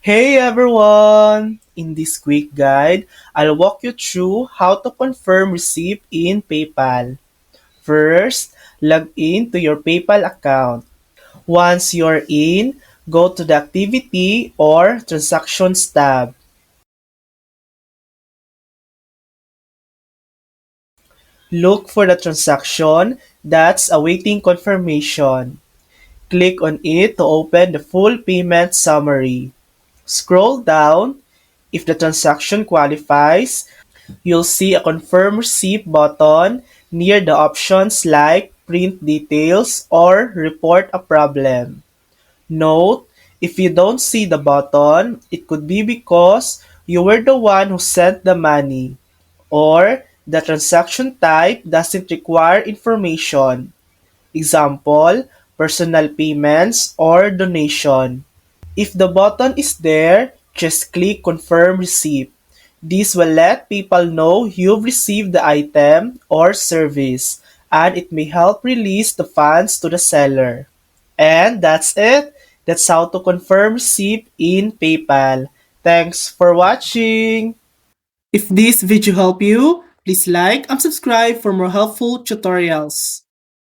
Hey everyone! In this quick guide, I'll walk you through how to confirm receipt in PayPal. First, log in to your PayPal account. Once you're in, go to the Activity or Transactions tab. Look for the transaction that's awaiting confirmation. Click on it to open the full payment summary. Scroll down. If the transaction qualifies, you'll see a Confirm Receipt button near the options like Print Details or Report a Problem. Note, if you don't see the button, it could be because you were the one who sent the money, or the transaction type doesn't require information. Example, personal payments or donation. If the button is there, just click Confirm Receipt. This will let people know you've received the item or service, and it may help release the funds to the seller. And that's it. That's how to confirm receipt in PayPal. Thanks for watching. If this video helped you, please like and subscribe for more helpful tutorials.